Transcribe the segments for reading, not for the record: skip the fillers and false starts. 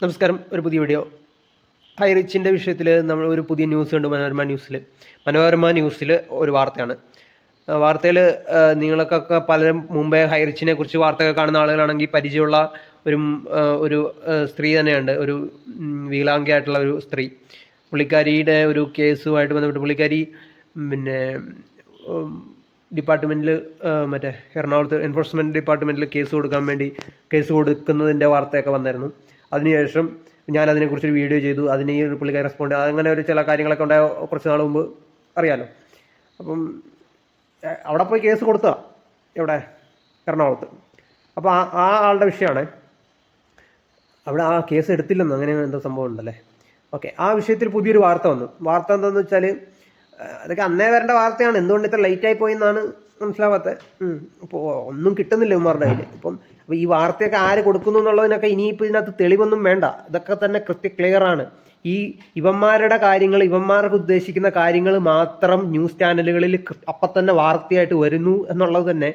നമസ്കാരം. ഒരു പുതിയ വീഡിയോ. ഹൈ റിച്ചിൻ്റെ വിഷയത്തിൽ നമ്മൾ ഒരു പുതിയ ന്യൂസ് ഉണ്ട് മനോരമ ന്യൂസിൽ ഒരു വാർത്തയാണ്. വാർത്തയിൽ നിങ്ങൾക്കൊക്കെ പലരും മുമ്പേ ഹൈ റിച്ചിനെ കുറിച്ച് വാർത്തകൾ കാണുന്ന ആളുകളാണെങ്കിൽ പരിചയമുള്ള ഒരു ഒരു സ്ത്രീ തന്നെയുണ്ട്. ഒരു വികലാംഗയായിട്ടുള്ള ഒരു സ്ത്രീ. പുള്ളിക്കാരിയുടെ ഒരു കേസുമായിട്ട് ബന്ധപ്പെട്ട് പുള്ളിക്കാരി പിന്നെ ഡിപ്പാർട്ട്മെൻറ്റിൽ മറ്റേ എറണാകുളത്ത് എൻഫോഴ്സ്മെൻറ്റ് ഡിപ്പാർട്ട്മെൻറ്റിൽ കേസ് കൊടുക്കുന്നതിൻ്റെ വാർത്തയൊക്കെ വന്നായിരുന്നു. അതിനുശേഷം ഞാൻ അതിനെക്കുറിച്ചൊരു വീഡിയോ ചെയ്തു. അതിന് ഈ പുള്ളിക്കാരി റെസ്പോണ്ട് അങ്ങനെ ഒരു ചില കാര്യങ്ങളൊക്കെ ഉണ്ടായ കുറച്ച് നാൾ മുമ്പ് അറിയാമല്ലോ. അപ്പം അവിടെ പോയി കേസ് കൊടുത്തതാണ്, എവിടെ, എറണാകുളത്ത്. അപ്പോൾ ആ ആളുടെ വിഷയമാണ്. അവിടെ ആ കേസ് എടുത്തില്ലെന്ന് അങ്ങനെ എന്തോ സംഭവം ഉണ്ടല്ലേ. ഓക്കെ, ആ വിഷയത്തിൽ പുതിയൊരു വാർത്ത വന്നു. വാർത്ത എന്താണെന്ന് വെച്ചാൽ അതൊക്കെ അന്നേ വരേണ്ട വാർത്തയാണ്. എന്തുകൊണ്ട് ഇത്ര ലേറ്റായി പോയി എന്നാണ് മനസ്സിലാവാത്തത്. ഇപ്പോൾ ഒന്നും കിട്ടുന്നില്ല ഇവന്മാരുടെ കയ്യിൽ. അപ്പോൾ ഈ വാർത്തയൊക്കെ ആര് കൊടുക്കുന്നു എന്നുള്ളതിനൊക്കെ ഇനിയിപ്പോൾ ഇതിനകത്ത് തെളിവൊന്നും വേണ്ട. ഇതൊക്കെ തന്നെ ക്ലിയറാണ്. ഇവന്മാരുടെ കാര്യങ്ങൾ, ഇവന്മാർക്ക് ഉദ്ദേശിക്കുന്ന കാര്യങ്ങൾ മാത്രം ന്യൂസ് ചാനലുകളിൽ അപ്പം തന്നെ വാർത്തയായിട്ട് വരുന്നു എന്നുള്ളത് തന്നെ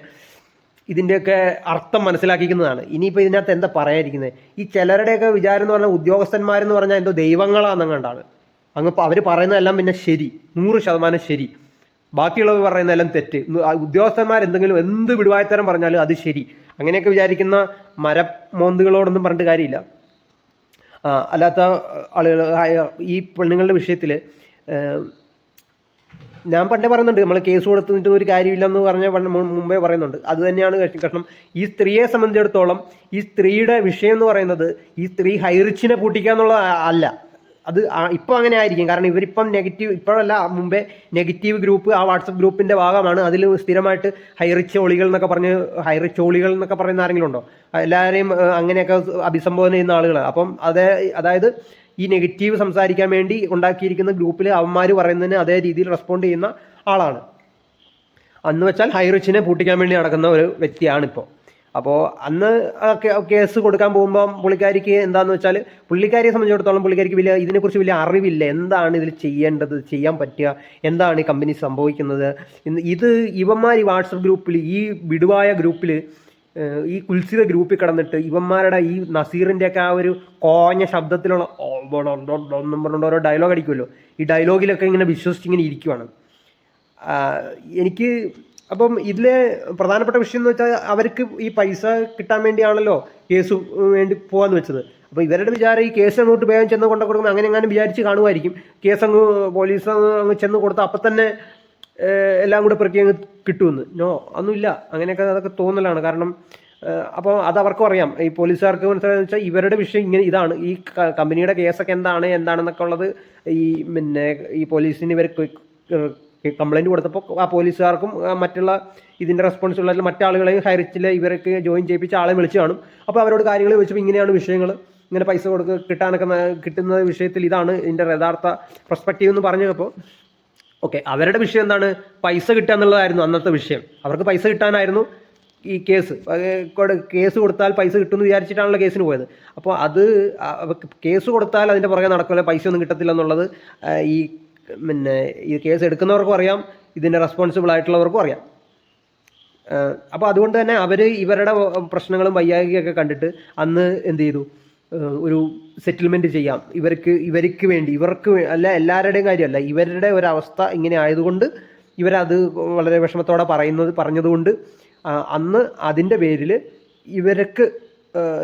ഇതിൻ്റെയൊക്കെ അർത്ഥം മനസ്സിലാക്കിക്കുന്നതാണ്. ഇനിയിപ്പോൾ ഇതിനകത്ത് എന്താ പറയാതിരിക്കുന്നത്? ഈ ചിലരുടെയൊക്കെ വിചാരം എന്ന് പറഞ്ഞാൽ ഉദ്യോഗസ്ഥന്മാരെന്ന് പറഞ്ഞാൽ എന്തോ ദൈവങ്ങളാണെന്നങ്ങണ്ടാണ്. അവർ പറയുന്നതെല്ലാം പിന്നെ ശരി, 100% ശരി, ബാക്കിയുള്ളവർ പറയുന്നതെല്ലാം തെറ്റ്. ഉദ്യോഗസ്ഥന്മാർ എന്ത് വിടുവായത്തരം പറഞ്ഞാലും അത് ശരി, അങ്ങനെയൊക്കെ വിചാരിക്കുന്ന മരമോന്തുകളോടൊന്നും പറഞ്ഞിട്ട് കാര്യമില്ല. അല്ലാത്ത ആളുകൾ ഈ പെണ്ണുങ്ങളുടെ വിഷയത്തിൽ ഞാൻ പണ്ടേ പറയുന്നുണ്ട്, നമ്മൾ കേസ് കൊടുത്തിട്ട് ഒരു കാര്യമില്ലെന്ന് പറഞ്ഞ മുമ്പേ പറയുന്നുണ്ട്. അത് തന്നെയാണ് കാരണം ഈ സ്ത്രീയെ സംബന്ധിച്ചിടത്തോളം ഈ സ്ത്രീയുടെ വിഷയം എന്ന് പറയുന്നത് ഈ സ്ത്രീ ഹൈറിച്ചിനെ പൂട്ടിക്കുക എന്നുള്ള അല്ല. അത് ഇപ്പോൾ അങ്ങനെ ആയിരിക്കും. കാരണം ഇവരിപ്പം ഇപ്പോഴല്ല, മുമ്പേ നെഗറ്റീവ് ഗ്രൂപ്പ്, ആ വാട്സപ്പ് ഗ്രൂപ്പിൻ്റെ ഭാഗമാണ്. അതിൽ സ്ഥിരമായിട്ട് ഹൈറിച്ച് ഒളികൾ എന്നൊക്കെ പറയുന്ന ആരെങ്കിലും ഉണ്ടോ? എല്ലാവരെയും അങ്ങനെയൊക്കെ അഭിസംബോധന ചെയ്യുന്ന ആളുകളാണ്. അപ്പം അതായത് ഈ നെഗറ്റീവ് സംസാരിക്കാൻ വേണ്ടി ഉണ്ടാക്കിയിരിക്കുന്ന ഗ്രൂപ്പിൽ അവന്മാർ പറയുന്നതിന് അതേ രീതിയിൽ റെസ്പോണ്ട് ചെയ്യുന്ന ആളാണ്. അന്ന് വെച്ചാൽ ഹൈറിച്ചിനെ പൂട്ടിക്കാൻ വേണ്ടി നടക്കുന്ന ഒരു വ്യക്തിയാണിപ്പോൾ. അപ്പോൾ അന്ന് കേസ് കൊടുക്കാൻ പോകുമ്പോൾ പുള്ളിക്കാരിക്ക് എന്താണെന്ന് വെച്ചാൽ, പുള്ളിക്കാരിയെ സംബന്ധിച്ചിടത്തോളം പുള്ളിക്കാരിക്ക് ഇതിനെക്കുറിച്ച് വലിയ അറിവില്ല. എന്താണ് ഇതിൽ ചെയ്യേണ്ടത്, ചെയ്യാൻ പറ്റുക, എന്താണ് ഈ കമ്പനി സംഭവിക്കുന്നത്. ഇവന്മാർ ഈ വാട്സപ്പ് ഗ്രൂപ്പിൽ, ഈ വിടുവായ ഗ്രൂപ്പിൽ, ഈ കുൽസിത ഗ്രൂപ്പിൽ കിടന്നിട്ട് ഇവന്മാരുടെ ഈ നസീറിൻ്റെയൊക്കെ ആ ഒരു കോഞ്ഞ ശബ്ദത്തിലുള്ള ഒന്നും പറഞ്ഞുകൊണ്ട് ഓരോ ഡയലോഗ് അടിക്കുമല്ലോ, ഈ ഡയലോഗിലൊക്കെ ഇങ്ങനെ വിശ്വസിച്ചിങ്ങനെ ഇരിക്കുവാണ്. അപ്പം ഇതിലെ പ്രധാനപ്പെട്ട വിഷയം എന്ന് വെച്ചാൽ, അവർക്ക് ഈ പൈസ കിട്ടാൻ വേണ്ടിയാണല്ലോ കേസ് വേണ്ടി പോകാമെന്ന് വെച്ചത്. അപ്പോൾ ഇവരുടെ വിചാരം ഈ കേസ് അങ്ങോട്ട് വേഗം ചെന്ന് കൊടുക്കുമ്പോൾ അങ്ങനെ എങ്ങാനും വിചാരിച്ച് കാണുമായിരിക്കും. കേസ് പോലീസ് അങ്ങ് ചെന്ന് കൊടുത്താൽ അപ്പം തന്നെ എല്ലാം കൂടെ പെറുക്കി അങ്ങ് കിട്ടുമെന്ന്. ഒന്നുമില്ല, അങ്ങനെയൊക്കെ അതൊക്കെ തോന്നലാണ്. കാരണം അപ്പോൾ അത് അവർക്കും അറിയാം, ഈ പോലീസുകാർക്ക് മനസ്സിലായെന്ന് വെച്ചാൽ ഇവരുടെ വിഷയം ഇതാണ്. ഈ കമ്പനിയുടെ കേസൊക്കെ എന്താണെന്നൊക്കെ ഉള്ളത് ഈ പോലീസിന് ഇവർ കംപ്ലൈൻറ്റ് കൊടുത്തപ്പോൾ ആ പോലീസുകാർക്കും മറ്റുള്ള ഇതിൻ്റെ റെസ്പോൺസിബിളായിട്ടുള്ള മറ്റാളുകളെയും ഹൈറിച്ചിൽ ഇവർക്ക് ജോയിൻ ചെയ്യിപ്പിച്ച ആളെ വിളിച്ചു കാണും. അപ്പോൾ അവരോട് കാര്യങ്ങൾ ചോദിച്ചപ്പോൾ ഇങ്ങനെയാണ് വിഷയങ്ങൾ, ഇങ്ങനെ പൈസ കിട്ടുന്ന വിഷയത്തിൽ ഇതാണ് ഇതിൻ്റെ യഥാർത്ഥ പെർസ്പെക്റ്റീവ് എന്ന് പറഞ്ഞപ്പോൾ ഓക്കെ, അവരുടെ വിഷയം എന്താണ്? പൈസ കിട്ടുക എന്നുള്ളതായിരുന്നു അന്നത്തെ വിഷയം. അവർക്ക് പൈസ കിട്ടാനായിരുന്നു ഈ കേസ് കൊടുത്താൽ പൈസ കിട്ടുമെന്ന് വിചാരിച്ചിട്ടാണല്ലോ കേസിന് പോയത്. അപ്പോൾ കേസ് കൊടുത്താൽ അതിൻ്റെ പുറകെ നടക്കില്ല, പൈസ ഒന്നും കിട്ടത്തില്ല എന്നുള്ളത് ഈ കേസ് എടുക്കുന്നവർക്കും അറിയാം, ഇതിൻ്റെ റെസ്പോൺസിബിൾ ആയിട്ടുള്ളവർക്കും അറിയാം. അപ്പോൾ അതുകൊണ്ട് തന്നെ അവർ ഇവരുടെ പ്രശ്നങ്ങളും വയ്യാകിയൊക്കെ കണ്ടിട്ട് അന്ന് എന്ത് ചെയ്തു, ഒരു സെറ്റിൽമെൻറ്റ് ചെയ്യാം ഇവർക്ക് വേണ്ടി, അല്ല എല്ലാവരുടെയും കാര്യമല്ല, ഇവരുടെ ഒരവസ്ഥ ഇങ്ങനെ ആയതുകൊണ്ട് ഇവരത് വളരെ വിഷമത്തോടെ പറഞ്ഞതുകൊണ്ട് അന്ന് അതിൻ്റെ പേരിൽ ഇവർക്ക്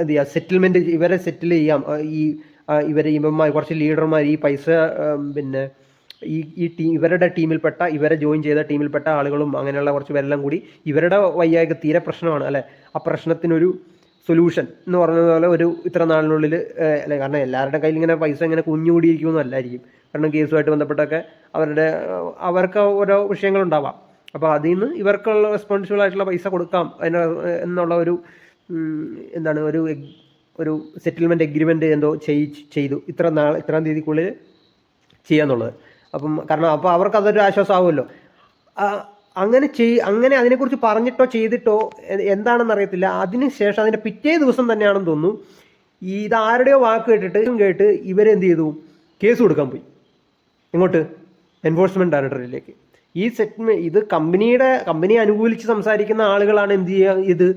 എന്ത് ചെയ്യാം, സെറ്റിൽമെൻറ്റ്, ഇവരെ സെറ്റിൽ ചെയ്യാം. ഇവന്മാർ കുറച്ച് ലീഡർമാർ ഈ പൈസ ഇവരുടെ ടീമിൽപ്പെട്ട, ഇവരെ ജോയിൻ ചെയ്ത ടീമിൽപ്പെട്ട ആളുകളും അങ്ങനെയുള്ള കുറച്ച് പേരെല്ലാം കൂടി ഇവരുടെ വയ്യായ്ക തീരെ പ്രശ്നമാണ് അല്ലേ, ആ പ്രശ്നത്തിനൊരു സൊല്യൂഷൻ എന്ന് പറഞ്ഞ പോലെ ഒരു ഇത്ര നാളിനുള്ളിൽ അല്ലെ, കാരണം എല്ലാവരുടെ കയ്യിൽ ഇങ്ങനെ പൈസ ഇങ്ങനെ കുഞ്ഞുകൂടിയിരിക്കുമെന്നും അല്ലായിരിക്കും. കാരണം കേസുമായിട്ട് ബന്ധപ്പെട്ടൊക്കെ അവർക്ക് ഓരോ വിഷയങ്ങളുണ്ടാവാം. അപ്പോൾ അതിൽ നിന്ന് ഇവർക്കുള്ള റെസ്പോൺസിബിൾ ആയിട്ടുള്ള പൈസ കൊടുക്കാം എന്നുള്ള ഒരു സെറ്റിൽമെൻറ്റ് എഗ്രിമെൻറ്റ് എന്തോ ചെയ്തു ഇത്രാം തീയതിക്കുള്ളിൽ ചെയ്യാന്നുള്ളത്. കാരണം അവർക്ക് അതൊരു ആശ്വാസമാവുമല്ലോ. അങ്ങനെ അതിനെക്കുറിച്ച് പറഞ്ഞിട്ടോ ചെയ്തിട്ടോ എന്താണെന്ന് അറിയത്തില്ല. അതിനുശേഷം അതിൻ്റെ പിറ്റേ ദിവസം തന്നെയാണെന്ന് തോന്നുന്നു, ഇതാരുടെയോ വാക്ക് കേട്ട് ഇവരെന്ത് ചെയ്തു, കേസ് കൊടുക്കാൻ പോയി. എങ്ങോട്ട്? എൻഫോഴ്സ്മെൻറ്റ് ഡയറക്ടറേറ്റിലേക്ക്. ഇത് കമ്പനി അനുകൂലിച്ച് സംസാരിക്കുന്ന ആളുകളാണ് എന്ത് ചെയ്യുക,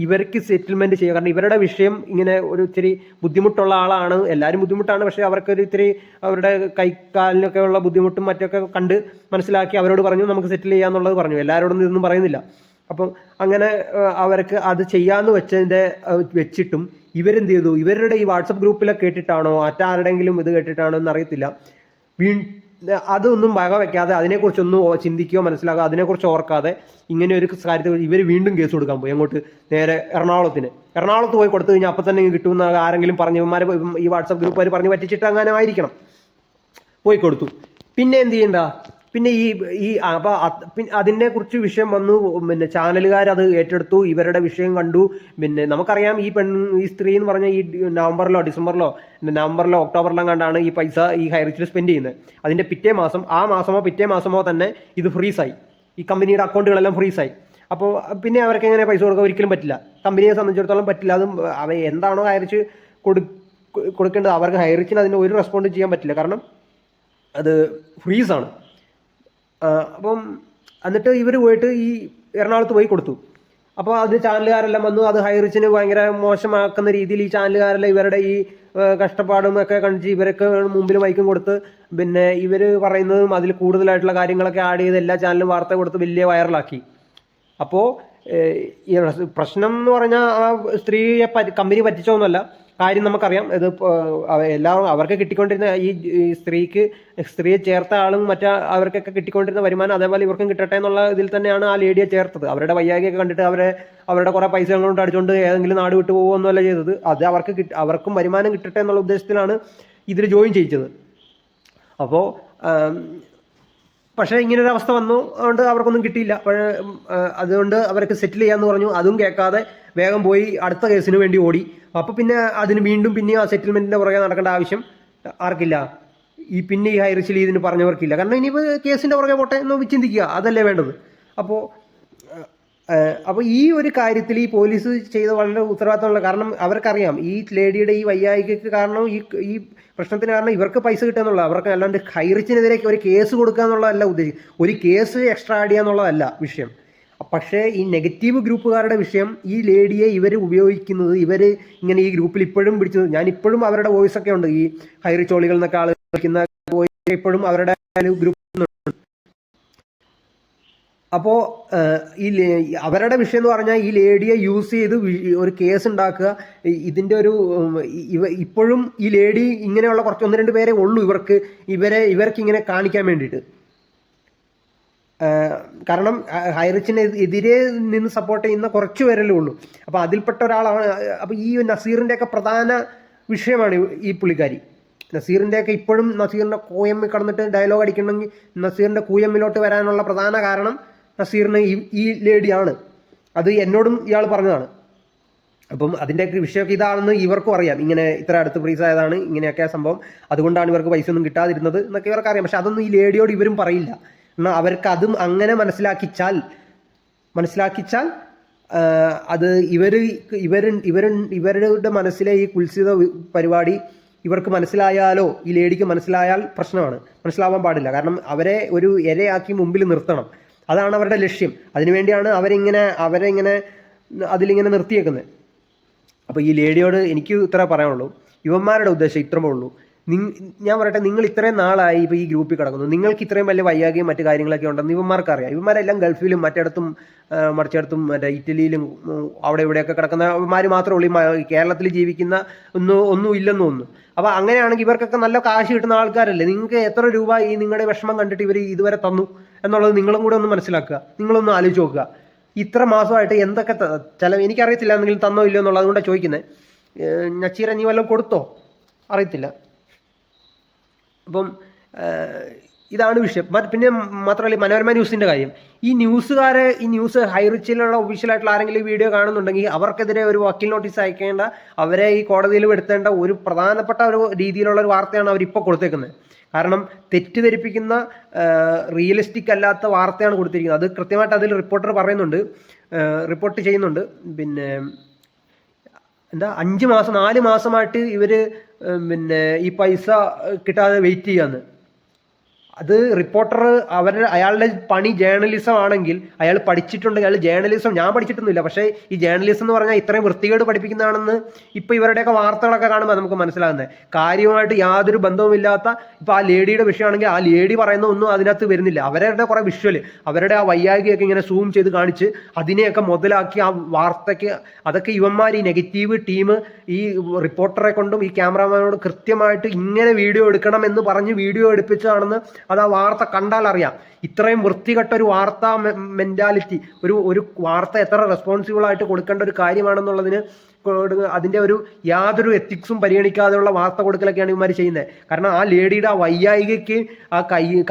ഇവർക്ക് സെറ്റിൽമെന്റ് ചെയ്യുക. കാരണം ഇവരുടെ വിഷയം ഇങ്ങനെ ഒരു ഇത്തിരി ബുദ്ധിമുട്ടുള്ള ആളാണ്, എല്ലാവരും ബുദ്ധിമുട്ടാണ്, പക്ഷെ അവർക്കൊരു ഇത്തിരി അവരുടെ കൈക്കാലിനൊക്കെ ഉള്ള ബുദ്ധിമുട്ടും മറ്റൊക്കെ കണ്ട് മനസ്സിലാക്കി അവരോട് പറഞ്ഞു നമുക്ക് സെറ്റിൽ ചെയ്യാന്നുള്ളത് പറഞ്ഞു. എല്ലാവരോടും ഇതൊന്നും പറയുന്നില്ല. അപ്പം അങ്ങനെ അവർക്ക് അത് ചെയ്യാന്ന് വെച്ചിട്ടും ഇവരെന്ത് ചെയ്തു, ഇവരുടെ ഈ വാട്സപ്പ് ഗ്രൂപ്പിലൊക്കെ കേട്ടിട്ടാണോ മറ്റാരുടെങ്കിലും ഇത് കേട്ടിട്ടാണോ എന്ന് അറിയത്തില്ല, അതൊന്നും വക വെക്കാതെ അതിനെക്കുറിച്ചൊന്നും ചിന്തിക്കുകയോ മനസ്സിലാക്കുക അതിനെക്കുറിച്ച് ഓർക്കാതെ ഇങ്ങനെ ഒരു കാര്യത്തിൽ ഇവർ വീണ്ടും കേസ് കൊടുക്കാൻ പോയി. അങ്ങോട്ട് നേരെ എറണാകുളത്ത് പോയി കൊടുത്തു കഴിഞ്ഞാൽ അപ്പം തന്നെ കിട്ടുമെന്ന് ആരെങ്കിലും പറഞ്ഞു, ഈ വാട്സപ്പ് ഗ്രൂപ്പുകാർ പറഞ്ഞ് പറ്റിച്ചിട്ട് അങ്ങനെ ആയിരിക്കണം, പോയി കൊടുത്തു. പിന്നെ എന്ത് ചെയ്യണ്ട, പിന്നെ അതിനെ കുറിച്ച് വിഷയം വന്നു, പിന്നെ ചാനലുകാർ അത് ഏറ്റെടുത്തു, ഇവരുടെ വിഷയം കണ്ടു. പിന്നെ നമുക്കറിയാം ഈ സ്ത്രീ എന്ന് പറഞ്ഞ ഈ നവംബറിലോ ഒക്ടോബറിലോ കണ്ടാണ് ഈ പൈസ ഈ ഹൈറിച്ചിൽ സ്പെൻഡ് ചെയ്യുന്നത്. അതിന്റെ പിറ്റേ മാസമോ തന്നെ ഇത് ഫ്രീസായി, ഈ കമ്പനിയുടെ അക്കൗണ്ടുകളെല്ലാം ഫ്രീസായി. അപ്പോൾ പിന്നെ അവർക്ക് എങ്ങനെ പൈസ കൊടുക്കാൻ ഒരിക്കലും പറ്റില്ല, കമ്പനിയെ സംബന്ധിച്ചിടത്തോളം പറ്റില്ല. അതും എന്താണോ ഹൈറിച്ച് കൊടുക്കേണ്ടത് അവർക്ക് ഹൈറിച്ചിന് അതിന് ഒരു റെസ്പോണ്ട് ചെയ്യാൻ പറ്റില്ല, കാരണം അത് ഫ്രീസാണ്. അപ്പം എന്നിട്ട് ഇവർ പോയിട്ട് ഈ എറണാകുളത്ത് പോയി കൊടുത്തു. അപ്പോൾ അത് ചാനലുകാരെല്ലാം വന്നു, അത് ഹൈറിച്ചിന് ഭയങ്കര മോശമാക്കുന്ന രീതിയിൽ ഈ ചാനലുകാരെല്ലാം ഇവരുടെ ഈ കഷ്ടപ്പാടും ഒക്കെ കണ്ടിച്ച് ഇവരൊക്കെ മുമ്പിൽ മൈക്കും കൊടുത്ത്, പിന്നെ ഇവർ പറയുന്നതും അതിൽ കൂടുതലായിട്ടുള്ള കാര്യങ്ങളൊക്കെ ആഡ് ചെയ്ത് എല്ലാ ചാനലും വാർത്ത കൊടുത്ത് വലിയ വൈറലാക്കി. അപ്പോൾ ഈ പ്രശ്നം എന്ന് പറഞ്ഞാൽ ആ സ്ത്രീയെ കമ്പനി പറ്റിച്ചോന്നല്ല, കാര്യം നമുക്കറിയാം. ഇത് അവർക്ക് കിട്ടിക്കൊണ്ടിരുന്ന ഈ സ്ത്രീയെ ചേർത്ത ആളും അവർക്കൊക്കെ കിട്ടിക്കൊണ്ടിരുന്ന വരുമാനം അതേപോലെ ഇവർക്കും കിട്ടട്ടെ എന്നുള്ള ഇതിൽ തന്നെയാണ് ആ ലേഡിയെ ചേർത്തത്. അവരുടെ വയ്യാകിയൊക്കെ കണ്ടിട്ട് അവരുടെ കുറെ പൈസ കൊണ്ട് അടിച്ചുകൊണ്ട് ഏതെങ്കിലും നാട് വിട്ടു പോകുമെന്നല്ല ചെയ്തത്. അത് അവർക്കും വരുമാനം കിട്ടട്ടെ എന്നുള്ള ഉദ്ദേശത്തിലാണ് ഇതിൽ ജോയിൻ ചെയ്യിച്ചത്. അപ്പോൾ പക്ഷേ ഇങ്ങനൊരു അവസ്ഥ വന്നു, അതുകൊണ്ട് അവർക്കൊന്നും കിട്ടിയില്ല. അതുകൊണ്ട് അവർക്ക് സെറ്റിൽ ചെയ്യാമെന്ന് പറഞ്ഞു. അതും കേൾക്കാതെ വേഗം പോയി അടുത്ത കേസിന് വേണ്ടി ഓടി. അപ്പോൾ പിന്നെ അതിന് പിന്നെ ആ സെറ്റിൽമെൻറ്റിൻ്റെ പുറകെ നടക്കേണ്ട ആവശ്യം ആർക്കില്ല, ഈ ഹൈറിച്ചിൽ ഇതിന് പറഞ്ഞവർക്കില്ല. കാരണം ഇനിയിപ്പോൾ കേസിൻ്റെ പുറകെ പോട്ടെ എന്ന് ചിന്തിക്കുക, അതല്ലേ വേണ്ടത്. അപ്പോൾ ഈ ഒരു കാര്യത്തിൽ ഈ പോലീസ് ചെയ്ത വളരെ ഉത്തരവാദിത്തമുള്ള, കാരണം അവർക്കറിയാം ഈ ലേഡിയുടെ ഈ വയ്യായികക്ക് കാരണം ഈ പ്രശ്നത്തിന് കാരണം ഇവർക്ക് പൈസ കിട്ടുക എന്നുള്ള, അവർക്ക് അല്ലാണ്ട് ഹൈറിച്ചിനെതിരെ ഒരു കേസ് കൊടുക്കുക എന്നുള്ളതല്ല ഉദ്ദേശിക്കും, ഒരു കേസ് എക്സ്ട്രാ ആഡ് ചെയ്യുക എന്നുള്ളതല്ല വിഷയം. പക്ഷേ ഈ നെഗറ്റീവ് ഗ്രൂപ്പുകാരുടെ വിഷയം, ഈ ലേഡിയെ ഇവർ ഉപയോഗിക്കുന്നത്, ഇവർ ഇങ്ങനെ ഈ ഗ്രൂപ്പിൽ ഇപ്പോഴും ഞാൻ ഇപ്പോഴും അവരുടെ വോയിസ് ഒക്കെ ഉണ്ട്, ഈ ഹൈറിച്ചോളികൾ എന്നൊക്കെ ആൾ വിളിക്കുന്ന വോയിസ് ഇപ്പോഴും അവരുടെ ഗ്രൂപ്പ്. അപ്പോൾ അവരുടെ വിഷയം എന്ന് പറഞ്ഞാൽ ഈ ലേഡിയെ യൂസ് ചെയ്ത് ഒരു കേസ് ഉണ്ടാക്കുക. ഇതിൻ്റെ ഇപ്പോഴും ഈ ലേഡി ഇങ്ങനെയുള്ള ഒന്ന് രണ്ട് പേരെ ഉള്ളൂ ഇവർക്ക് ഇങ്ങനെ കാണിക്കാൻ വേണ്ടിയിട്ട്. കാരണം ഹൈറിച്ചിന് എതിരെ നിന്ന് സപ്പോർട്ട് ചെയ്യുന്ന കുറച്ച് പേരല്ലേ ഉള്ളൂ. അപ്പോൾ അതിൽപ്പെട്ട ഒരാളാണ്. അപ്പോൾ ഈ നസീറിൻ്റെയൊക്കെ പ്രധാന വിഷയമാണ് ഈ പുള്ളിക്കാരി. നസീറിൻ്റെയൊക്കെ ഇപ്പോഴും നസീറിൻ്റെ കൂയമ്മിൽ കടന്നിട്ട് ഡയലോഗ് അടിക്കണമെങ്കിൽ നസീറിൻ്റെ കൂയമ്മിലോട്ട് വരാനുള്ള പ്രധാന കാരണം നസീറിന് ഈ ലേഡിയാണ്. അത് എന്നോടും ഇയാൾ പറഞ്ഞതാണ്. അപ്പം അതിൻ്റെയൊക്കെ വിഷയമൊക്കെ ഇതാണെന്ന് ഇവർക്കും അറിയാം. ഇങ്ങനെ ഇത്ര അടുത്ത് ഫ്രീസ് ആയതാണ്, ഇങ്ങനെയൊക്കെ സംഭവം, അതുകൊണ്ടാണ് ഇവർക്ക് പൈസ ഒന്നും കിട്ടാതിരുന്നത് എന്നൊക്കെ ഇവർക്ക് അറിയാം. പക്ഷെ അതൊന്നും ഈ ലേഡിയോട് ഇവരും പറയില്ല. എന്നാൽ അവർക്ക് അതും അങ്ങനെ മനസ്സിലാക്കിച്ചാൽ അത് ഇവരുടെ മനസ്സിലെ ഈ കുൽസിത പരിപാടി ഇവർക്ക് മനസ്സിലായാലോ, ഈ ലേഡിക്ക് മനസ്സിലായാൽ പ്രശ്നമാണ്. മനസ്സിലാവാൻ പാടില്ല. കാരണം അവരെ ഒരു ഇരയാക്കി മുമ്പിൽ നിർത്തണം, അതാണ് അവരുടെ ലക്ഷ്യം. അതിനുവേണ്ടിയാണ് അവരെ അതിലിങ്ങനെ നിർത്തിയേക്കുന്നത്. അപ്പോൾ ഈ ലേഡിയോട് എനിക്ക് ഇത്ര പറയാനുള്ളൂ, ഇവന്മാരുടെ ഉദ്ദേശം ഇത്രമേ ഉള്ളൂ. ഞാൻ പറയട്ടെ, നിങ്ങൾ ഇത്രയും നാളായി ഇപ്പോൾ ഈ ഗ്രൂപ്പിൽ കിടക്കുന്നു, നിങ്ങൾക്ക് ഇത്രയും വലിയ വയ്യാകയും മറ്റു കാര്യങ്ങളൊക്കെ ഉണ്ടെന്ന് ഇവന്മാർക്ക് അറിയാം. ഇവന്മാരെല്ലാം ഗൾഫിലും മറ്റിടത്തും മറിച്ചിടത്തും മറ്റേ ഇറ്റലിയിലും അവിടെ ഇവിടെയൊക്കെ കിടക്കുന്നവന്മാർ മാത്രമേ ഉള്ളൂ. കേരളത്തിൽ ജീവിക്കുന്ന ഒന്നും ഇല്ലെന്ന് തോന്നുന്നു. അപ്പോൾ അങ്ങനെയാണെങ്കിൽ ഇവർക്കൊക്കെ നല്ല കാശ് കിട്ടുന്ന ആൾക്കാരല്ലേ. നിങ്ങൾക്ക് എത്ര രൂപ ഈ നിങ്ങളുടെ വിഷമം കണ്ടിട്ട് ഇവർ ഇതുവരെ തന്നു എന്നുള്ളത് നിങ്ങളും കൂടെ ഒന്ന് മനസ്സിലാക്കുക, നിങ്ങളൊന്ന് ആലോചിച്ച് നോക്കുക. ഇത്ര മാസമായിട്ട് എന്തൊക്കെ എനിക്കറിയത്തില്ല, എന്തെങ്കിലും തന്നോ ഇല്ലയോ എന്നുള്ളത് അതുകൊണ്ടാണ് ചോദിക്കുന്നത്. നച്ചീറ നീ വല്ലതും കൊടുത്തോ അറിയത്തില്ല. അപ്പം ഇതാണ് വിഷയം. പിന്നെ മാത്രമല്ല മനോരമ ന്യൂസിൻ്റെ കാര്യം, ഈ ന്യൂസ് ഹൈറിച്ചിലുള്ള ഒഫീഷ്യലായിട്ടുള്ള ആരെങ്കിലും വീഡിയോ കാണുന്നുണ്ടെങ്കിൽ അവർക്കെതിരെ ഒരു വക്കീൽ നോട്ടീസ് അയക്കേണ്ട, അവരെ ഈ കോടതിയിൽ വരുത്തേണ്ട ഒരു പ്രധാനപ്പെട്ട ഒരു രീതിയിലുള്ള ഒരു വാർത്തയാണ് അവരിപ്പോൾ കൊടുത്തേക്കുന്നത്. കാരണം തെറ്റിദ്ധരിപ്പിക്കുന്ന റിയലിസ്റ്റിക് അല്ലാത്ത വാർത്തയാണ് കൊടുത്തിരിക്കുന്നത്. അത് കൃത്യമായിട്ട് അതിൽ റിപ്പോർട്ട് ചെയ്യുന്നുണ്ട്. പിന്നെ 4 മാസമായിട്ട് ഇവർ ഈ പൈസ കിട്ടാതെ വെയിറ്റ് ചെയ്യാന്ന്. അത് റിപ്പോർട്ടർ അയാളുടെ പണി ജേർണലിസം ആണെങ്കിൽ, അയാൾ പഠിച്ചിട്ടുണ്ടെങ്കിൽ, അയാൾ ജേർണലിസം, ഞാൻ പഠിച്ചിട്ടൊന്നുമില്ല, പക്ഷേ ഈ ജേർണലിസം എന്ന് പറഞ്ഞാൽ ഇത്രയും വൃത്തികേട് പഠിപ്പിക്കുന്നതാണെന്ന് ഇപ്പൊ ഇവരുടെയൊക്കെ വാർത്തകളൊക്കെ കാണുമ്പോൾ നമുക്ക് മനസ്സിലാകുന്നത്. കാര്യമായിട്ട് യാതൊരു ബന്ധവുമില്ലാത്ത, ഇപ്പൊ ആ ലേഡിയുടെ വിഷയമാണെങ്കിൽ ആ ലേഡി പറയുന്ന ഒന്നും അതിനകത്ത് വരുന്നില്ല. അവരുടെ കുറെ വിഷ്വല്, അവരുടെ ആ വയ്യായികയൊക്കെ ഇങ്ങനെ സൂം ചെയ്ത് കാണിച്ച് അതിനെയൊക്കെ മുതലാക്കി ആ വാർത്തയ്ക്ക്, അതൊക്കെ ഇവന്മാർ ഈ നെഗറ്റീവ് ടീം ഈ റിപ്പോർട്ടറെ കൊണ്ടും ഈ ക്യാമറാമാനോട് കൃത്യമായിട്ട് ഇങ്ങനെ വീഡിയോ എടുക്കണം എന്ന് പറഞ്ഞ് വീഡിയോ എടുപ്പിച്ചതാണെന്ന് അത് ആ വാർത്ത കണ്ടാൽ അറിയാം. ഇത്രയും വൃത്തികെട്ട ഒരു വാർത്താ മെന്റാലിറ്റി, ഒരു വാർത്ത എത്ര റെസ്പോൺസിബിൾ ആയിട്ട് കൊടുക്കേണ്ട ഒരു കാര്യമാണെന്നുള്ളതിന് അതിന്റെ ഒരു യാതൊരു എത്തിക്സും പരിഗണിക്കാതെയുള്ള വാർത്ത കൊടുക്കലൊക്കെയാണ് ഇവന്മാർ ചെയ്യുന്നത്. കാരണം ആ ലേഡിയുടെ ആ വയ്യായികയ്ക്ക് ആ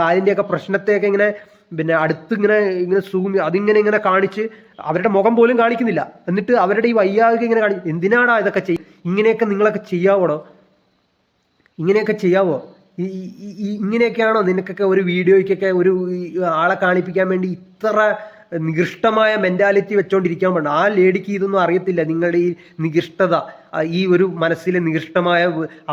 കാലിൻ്റെയൊക്കെ പ്രശ്നത്തെയൊക്കെ ഇങ്ങനെ പിന്നെ അടുത്ത് ഇങ്ങനെ സൂം ഇങ്ങനെ കാണിച്ച് അവരുടെ മുഖം പോലും കാണിക്കുന്നില്ല. എന്നിട്ട് അവരുടെ ഈ വയ്യായിക ഇങ്ങനെ കാണിക്കും. എന്തിനാടാ ഇതൊക്കെ ഇങ്ങനെയൊക്കെ നിങ്ങളൊക്കെ ചെയ്യാവോടോ? ഇങ്ങനെയൊക്കെ ചെയ്യാവോ? ഇങ്ങനെയൊക്കെയാണോ നിനക്കൊക്കെ ഒരു വീഡിയോയ്ക്കൊക്കെ ഒരു ആളെ കാണിപ്പിക്കാൻ വേണ്ടി ഇത്ര നികൃഷ്ടമായ മെന്റാലിറ്റി വെച്ചോണ്ടിരിക്കാൻ പാടില്ല? ആ ലേഡിക്ക് ഇതൊന്നും അറിയത്തില്ല. നിങ്ങളുടെ ഈ നികൃഷ്ടത, ഈ ഒരു മനസ്സിലെ നികൃഷ്ടമായ,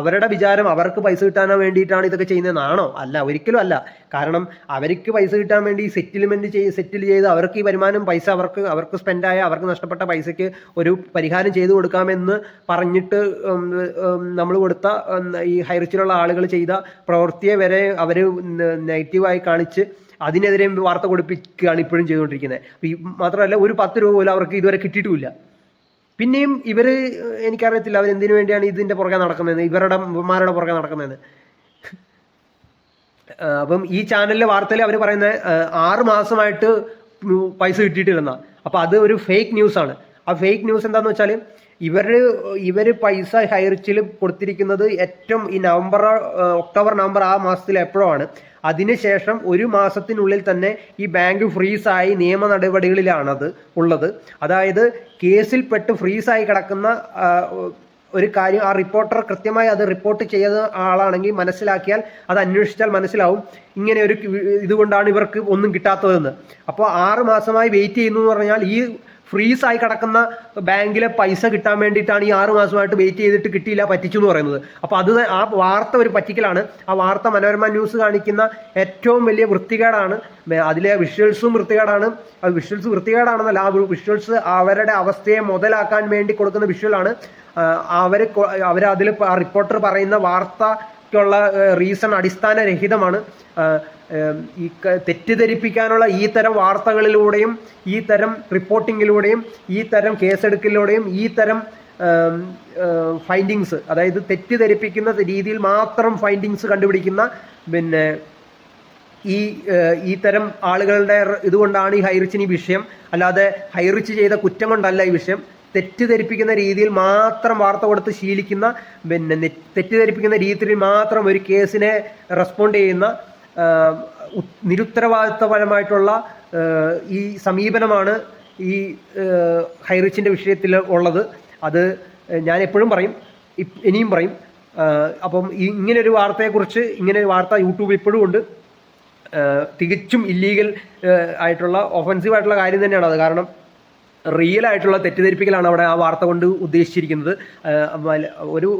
അവരുടെ വിചാരം അവർക്ക് പൈസ കിട്ടാൻ വേണ്ടിയിട്ടാണ് ഇതൊക്കെ ചെയ്യുന്നതെന്നാണോ? അല്ല, ഒരിക്കലും അല്ല. കാരണം അവർക്ക് പൈസ കിട്ടാൻ വേണ്ടി സെറ്റിൽ ചെയ്ത് അവർക്ക് ഈ വരുമാനം പൈസ അവർക്ക് സ്പെൻഡായ, അവർക്ക് നഷ്ടപ്പെട്ട പൈസയ്ക്ക് ഒരു പരിഹാരം ചെയ്തു കൊടുക്കാമെന്ന് പറഞ്ഞിട്ട് നമ്മൾ കൊടുത്ത ഈ ഹൈറിച്ചിലുള്ള ആളുകൾ ചെയ്ത പ്രവൃത്തിയെ വരെ അവർ നെഗറ്റീവായി കാണിച്ച് അതിനെതിരെ വാർത്ത കൊടുപ്പിക്കുകയാണ് ഇപ്പോഴും ചെയ്തുകൊണ്ടിരിക്കുന്നത്. മാത്രമല്ല, ഒരു 10 രൂപ പോലും അവർക്ക് ഇതുവരെ കിട്ടിയിട്ടുമില്ല. പിന്നെയും എനിക്കറിയത്തില്ല അവരെന്തിനു വേണ്ടിയാണ് ഇതിന്റെ പുറകെ നടക്കുന്നതെന്ന്, ഇവന്മാരുടെ പുറകെ നടക്കുന്നതെന്ന്. അപ്പം ഈ ചാനലിലെ വാർത്തയിൽ അവർ പറയുന്നത് 6 മാസമായിട്ട് പൈസ കിട്ടിയിട്ടില്ലെന്നാ. അപ്പൊ അത് ഒരു ഫേക്ക് ന്യൂസ് ആണ്. ആ ഫേക്ക് ന്യൂസ് എന്താന്ന് വെച്ചാൽ, ഇവര് പൈസ ഹൈറിച്ചിൽ കൊടുത്തിരിക്കുന്നത് ഏറ്റവും ഈ ഒക്ടോബർ നവംബർ ആ മാസത്തിൽ എപ്പോഴോ ആണ്. അതിനുശേഷം 1 മാസത്തിനുള്ളിൽ തന്നെ ഈ ബാങ്ക് ഫ്രീസായി നിയമ നടപടികളിലാണത് ഉള്ളത്. അതായത് കേസിൽപ്പെട്ട് ഫ്രീസായി കിടക്കുന്ന ഒരു കാര്യം ആ റിപ്പോർട്ടർ കൃത്യമായി അത് റിപ്പോർട്ട് ചെയ്ത ആളാണെങ്കിൽ മനസ്സിലാക്കിയാൽ, അത് അന്വേഷിച്ചാൽ മനസ്സിലാവും ഇങ്ങനെ ഒരു ഇതുകൊണ്ടാണ് ഇവർക്ക് ഒന്നും കിട്ടാത്തതെന്ന്. അപ്പോൾ 6 മാസമായി വെയിറ്റ് ചെയ്യുന്നു എന്ന് പറഞ്ഞാൽ ഈ ഫ്രീസായി കിടക്കുന്ന ബാങ്കിലെ പൈസ കിട്ടാൻ വേണ്ടിയിട്ടാണ് ഈ 6 മാസമായിട്ട് വെയിറ്റ് ചെയ്തിട്ട് കിട്ടിയില്ല, പറ്റിച്ചു എന്ന് പറയുന്നത്. അപ്പോൾ അത് ആ വാർത്ത ഒരു പറ്റിക്കലാണ്. ആ വാർത്ത മനോരമ ന്യൂസ് കാണിക്കുന്ന ഏറ്റവും വലിയ വൃത്തികേടാണ്. അതിലെ വിഷ്വൽസും വൃത്തികേടാണ്. അത് വിഷ്വൽസ് വൃത്തികേടാണെന്നല്ല, ആ വിഷ്വൽസ് അവരുടെ അവസ്ഥയെ മുതലാക്കാൻ വേണ്ടി കൊടുക്കുന്ന വിഷ്വലാണ്. അവരതിൽ റിപ്പോർട്ടർ പറയുന്ന വാർത്തയ്ക്കുള്ള റീസൺ അടിസ്ഥാനരഹിതമാണ്. ഈ തെറ്റിദ്ധരിപ്പിക്കാനുള്ള ഈ തരം വാർത്തകളിലൂടെയും ഈ തരം റിപ്പോർട്ടിങ്ങിലൂടെയും ഈ തരം കേസെടുക്കലിലൂടെയും ഈ തരം ഫൈൻഡിങ്സ്, അതായത് തെറ്റിദ്ധരിപ്പിക്കുന്ന രീതിയിൽ മാത്രം ഫൈൻഡിങ്സ് കണ്ടുപിടിക്കുന്ന പിന്നെ ഈ തരം ആളുകളുടെ ഇതുകൊണ്ടാണ് ഈ ഹൈറിച്ചിന് ഈ വിഷയം. അല്ലാതെ ഹൈറിച്ച് ചെയ്ത കുറ്റം കൊണ്ടല്ല ഈ വിഷയം. തെറ്റിദ്ധരിപ്പിക്കുന്ന രീതിയിൽ മാത്രം വാർത്ത കൊടുത്ത് ശീലിക്കുന്ന, പിന്നെ തെറ്റിദ്ധരിപ്പിക്കുന്ന രീതിയിൽ മാത്രം ഒരു കേസിനെ റെസ്പോണ്ട് ചെയ്യുന്ന നിരുത്തരവാദിത്വപരമായിട്ടുള്ള ഈ സമീപനമാണ് ഈ ഹൈറിച്ചിൻ്റെ വിഷയത്തിൽ ഉള്ളത്. അത് ഞാൻ എപ്പോഴും പറയും, ഇനിയും പറയും. അപ്പം ഇങ്ങനൊരു വാർത്തയെക്കുറിച്ച്, ഇങ്ങനെ ഒരു വാർത്ത യൂട്യൂബിൽ ഇപ്പോഴും ഉണ്ട്. തികച്ചും ഇല്ലീഗൽ ആയിട്ടുള്ള, ഒഫൻസീവ് ആയിട്ടുള്ള കാര്യം തന്നെയാണ് അത്. കാരണം റിയൽ ആയിട്ടുള്ള തെറ്റിദ്ധരിപ്പിക്കലാണ് അവിടെ ആ വാർത്ത കൊണ്ട് ഉദ്ദേശിച്ചിരിക്കുന്നത്.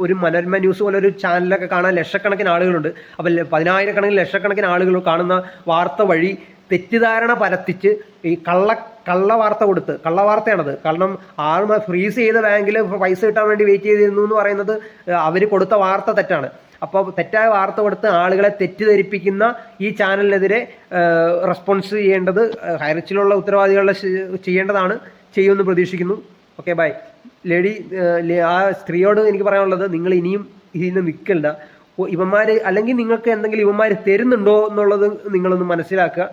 ഒരു മനോരമ ന്യൂസ് പോലെ ഒരു ചാനലൊക്കെ കാണാൻ ലക്ഷക്കണക്കിന് ആളുകളുണ്ട്. അപ്പം 10,000 ലക്ഷക്കണക്കിന് ആളുകൾ കാണുന്ന വാർത്ത വഴി തെറ്റിദ്ധാരണ പരത്തിച്ച് ഈ കള്ള വാർത്ത കൊടുത്ത്, കള്ളവാർത്തയാണത്. കാരണം ഫ്രീസ് ചെയ്ത ബാങ്കിൽ പൈസ കിട്ടാൻ വേണ്ടി വെയിറ്റ് ചെയ്തിരുന്നു എന്ന് പറയുന്നത് അവർ കൊടുത്ത വാർത്ത തെറ്റാണ്. അപ്പോൾ തെറ്റായ വാർത്ത കൊടുത്ത് ആളുകളെ തെറ്റിദ്ധരിപ്പിക്കുന്ന ഈ ചാനലിനെതിരെ റെസ്പോൺസ് ചെയ്യേണ്ടത് ഹൈറിച്ചിലുള്ള ഉത്തരവാദികളുടെ ചെയ്യേണ്ടതാണ്. ചെയ്യുമെന്ന് പ്രതീക്ഷിക്കുന്നു. Okay, bye. ആ സ്ത്രീയോട് എനിക്ക് പറയാനുള്ളത്, നിങ്ങൾ ഇനിയും ഇതിന് നിൽക്കണ്ട. അല്ലെങ്കിൽ നിങ്ങൾക്ക് എന്തെങ്കിലും ഇവന്മാർ തരുന്നുണ്ടോ എന്നുള്ളത് നിങ്ങളൊന്ന് മനസ്സിലാക്കുക.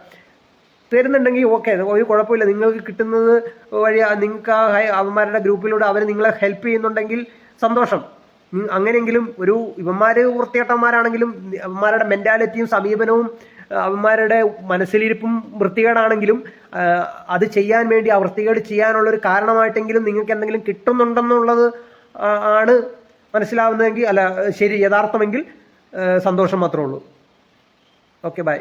തരുന്നുണ്ടെങ്കിൽ ഓക്കെ, ഒരു കുഴപ്പമില്ല. നിങ്ങൾക്ക് കിട്ടുന്നത് വഴി നിങ്ങൾക്ക് അവന്മാരുടെ ഗ്രൂപ്പിലൂടെ അവർ നിങ്ങളെ ഹെൽപ്പ് ചെയ്യുന്നുണ്ടെങ്കിൽ സന്തോഷം. അങ്ങനെയെങ്കിലും ഇവന്മാർ വൃത്തികെട്ടന്മാരാണെങ്കിലും അവന്മാരുടെ മെന്റാലിറ്റിയും സമീപനവും അവന്മാരുടെ മനസ്സിലിരിപ്പും വൃത്തികേടാണെങ്കിലും അത് ചെയ്യാൻ വേണ്ടി, ആ വൃത്തികേട് ചെയ്യാനുള്ളൊരു കാരണമായിട്ടെങ്കിലും നിങ്ങൾക്ക് എന്തെങ്കിലും കിട്ടുന്നുണ്ടെന്നുള്ളത് ആണ് മനസ്സിലാവുന്നതെങ്കിൽ, അല്ല ശരി യഥാർത്ഥമെങ്കിൽ സന്തോഷം മാത്രമേ ഉള്ളൂ. Okay, by.